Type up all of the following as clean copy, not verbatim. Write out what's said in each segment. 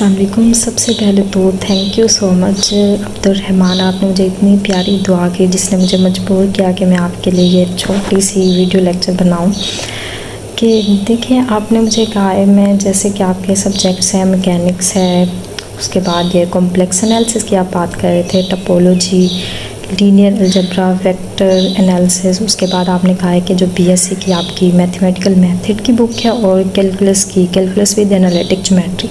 अस्सलाम वालेकुम। सबसे पहले तो thank you so much Abdurrahman, आपने मुझे इतनी प्यारी दुआ की जिसने मुझे मजबूर किया कि मैं आपके लिए ये छोटी सी वीडियो लेक्चर बनाऊं। कि देखिए, आपने मुझे कहा है मैं जैसे कि आपके सब्जेक्ट्स हैं, मैकेनिक्स है, उसके बाद ये कॉम्प्लेक्स एनालिसिस की आप बात कर रहे थे, topology, linear algebra, vector analysis. उसके बाद आपने कहा है कि जो बीएससी की आपकी मैथमेटिकल मेथड की बुक है और कैलकुलस विद एनालिटिक ज्योमेट्री,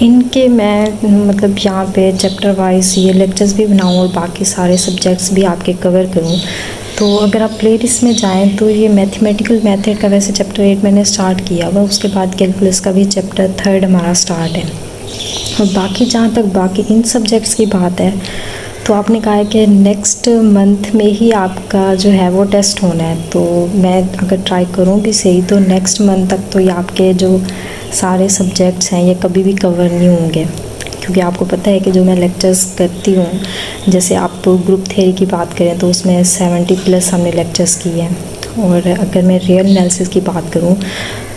इनके मैं मतलब यहाँ पे चैप्टर वाइज ये लेक्चर्स भी बनाऊँ और बाकी सारे सब्जेक्ट्स भी आपके कवर करूँ। तो अगर आप प्लेलिस्ट में जाएं तो ये मैथमेटिकल मेथड का वैसे चैप्टर 8 मैंने स्टार्ट किया हुआ, उसके बाद कैलकुलस का भी चैप्टर 3 हमारा स्टार्ट है। और बाकी जहाँ तक बाकी इन सब्जेक्ट्स की बात है तो आपने कहा है कि नेक्स्ट मंथ में ही आपका जो है वो टेस्ट होना है। तो मैं अगर ट्राई करूँ भी सही तो नेक्स्ट मंथ तक तो ये आपके जो सारे सब्जेक्ट्स हैं ये कभी भी कवर नहीं होंगे, क्योंकि आपको पता है कि जो मैं लेक्चर्स करती हूँ, जैसे आप ग्रुप थ्योरी की बात करें तो उसमें 70+ हमने लेक्चर्स किए हैं, और अगर मैं रियल एनालिसिस की बात करूँ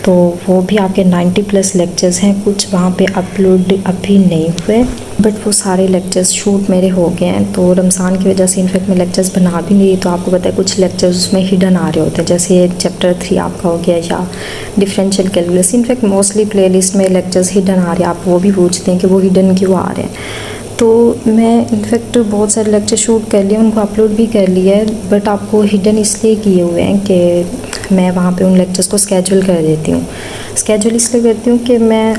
तो वो भी आपके 90+ लेक्चर्स हैं। कुछ वहाँ पे अपलोड अभी नहीं हुए, बट वो सारे लेक्चर्स शूट मेरे हो गए हैं। तो रमज़ान की वजह से इनफैक्ट मैं लेक्चर्स बना भी नहीं, तो आपको पता है कुछ लेक्चर्स उसमें हिडन आ रहे होते हैं, जैसे ये चैप्टर 3 आपका हो गया या differential calculus. In fact mostly playlist में लेक्चर्स हिडन आ रहे हैं, आप वो भी पूछते हैं कि वो हिडन क्यों आ रहे हैं। तो मैं इनफैक्ट बहुत सारे लेक्चर शूट कर लिए, उनको अपलोड भी कर लिया है, बट आपको हिडन इसलिए किए हुए हैं कि मैं वहाँ पे उन लेक्चर्स को स्केड्यूल कर देती हूँ। स्केड्यूल इसलिए करती हूँ कि मैं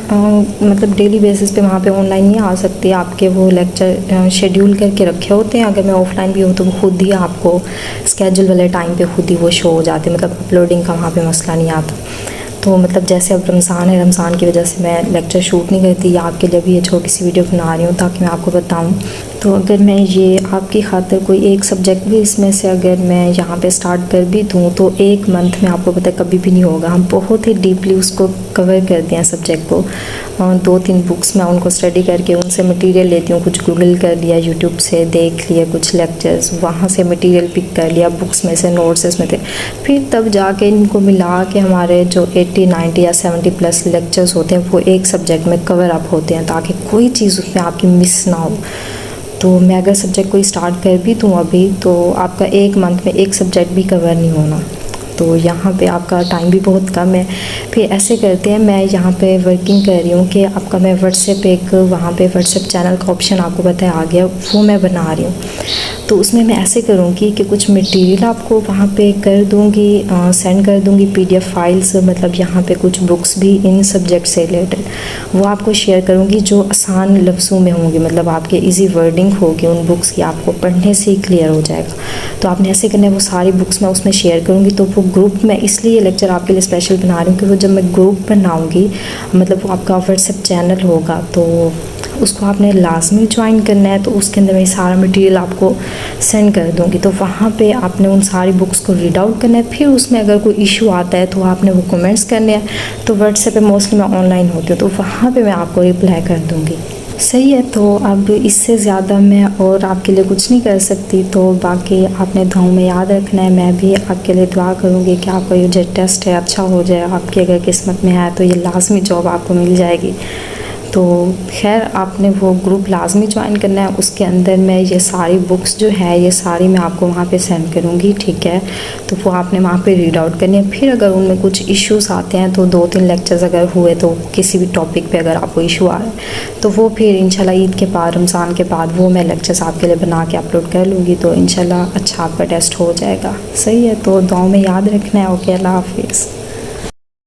मतलब डेली बेसिस पे वहाँ पे ऑनलाइन नहीं आ सकती, आपके वो लेक्चर शेड्यूल करके रखे होते हैं। अगर मैं ऑफलाइन भी हूँ तो वो खुद ही आपको स्केड्यूल वाले टाइम पे खुद ही वो शो हो जाते हैं, मतलब अपलोडिंग का वहाँ पे मसला नहीं आता। तो मतलब जैसे अब रमज़ान है, रमज़ान की वजह से मैं लेक्चर शूट नहीं करती, या आपके लिए भी ये छोटी सी वीडियो बना रही हूँ ताकि मैं आपको बताऊँ। तो अगर मैं ये आपकी खातिर कोई एक सब्जेक्ट भी इसमें से अगर मैं यहाँ पे स्टार्ट कर भी दूँ तो एक मंथ में आपको पता है कभी भी नहीं होगा। हम बहुत ही डीपली उसको कवर करते हैं सब्जेक्ट को, 2-3 बुक्स में उनको स्टडी करके उनसे मटेरियल लेती हूँ, कुछ गूगल कर लिया, यूट्यूब से देख लिया कुछ लेक्चर्स, वहाँ से मटेरियल पिक कर लिया, बुक्स में से नोट्स इसमें थे, फिर तब जाके इनको मिला के हमारे जो 80, 90 या 70+ लेक्चर्स होते हैं वो एक सब्जेक्ट में कवर अप होते हैं, ताकि कोई चीज़ उसमें आपकी मिस ना हो। तो मैं अगर सब्जेक्ट कोई स्टार्ट कर भी दूँ अभी तो आपका एक मंथ में एक सब्जेक्ट भी कवर नहीं होना, तो यहाँ पे आपका टाइम भी बहुत कम है। फिर ऐसे करते हैं, मैं यहाँ पे वर्किंग कर रही हूँ कि आपका मैं व्हाट्सएप एक वहाँ पे व्हाट्सएप चैनल का ऑप्शन आपको पता है आ गया, वो मैं बना रही हूँ। तो उसमें मैं ऐसे करूँगी कि कुछ मटेरियल आपको वहाँ पे कर दूँगी, सेंड कर दूँगी PDF फाइल्स, मतलब यहाँ पे कुछ बुक्स भी इन सब्जेक्ट से रिलेटेड वो आपको शेयर करूँगी जो आसान लफ्ज़ों में होंगी, मतलब आपके इजी वर्डिंग होगी उन बुक्स की, आपको पढ़ने से ही क्लियर हो जाएगा। तो आपने ऐसे करना है, वो सारी बुक्स मैं उसमें शेयर करूँगी। तो वो ग्रुप में इसलिए ये लेक्चर आपके लिए स्पेशल बना रही हूँ कि वो जब मैं ग्रुप बनाऊँगी, मतलब वो आपका व्हाट्सएप चैनल होगा, तो उसको आपने लाजमी ज्वाइन करना है। तो उसके अंदर मैं सारा मटेरियल आपको सेंड कर दूँगी, तो वहाँ पे आपने उन सारी बुक्स को रीड आउट करना है। फिर उसमें अगर कोई इशू आता है तो आपने वो कमेंट्स करने हैं। तो व्हाट्सएप पे मोस्टली मैं ऑनलाइन होती हूँ, तो वहाँ पे मैं आपको रिप्लाई कर दूँगी। सही है, तो अब इससे ज़्यादा मैं और आपके लिए कुछ नहीं कर सकती। तो बाकी आपने दुआओं में याद रखना है, मैं भी आपके लिए दुआ करूँगी कि आपका ये जो टेस्ट है अच्छा हो जाए, आपकी अगर किस्मत में है तो ये लाजमी जॉब आपको मिल जाएगी। तो खैर, आपने वो ग्रुप लाजमी ज्वाइन करना है, उसके अंदर मैं ये सारी बुक्स जो है ये सारी मैं आपको वहाँ पे सेंड करूँगी, ठीक है। तो वो आपने वहाँ पे रीड आउट करनी है। फिर अगर उनमें कुछ इश्यूज आते हैं तो 2-3 लेक्चर्स अगर हुए तो किसी भी टॉपिक पे अगर आपको इशू आ रहा है तो वो फिर इंशाल्लाह ईद के बाद, रमज़ान के बाद वो मैं लेक्चर्स आपके लिए बना के अपलोड कर लूँगी, तो इंशाल्लाह अच्छा आपका टेस्ट हो जाएगा। सही है, तो दुआओं में याद रखना है। ओके, अल्लाह हाफिज़।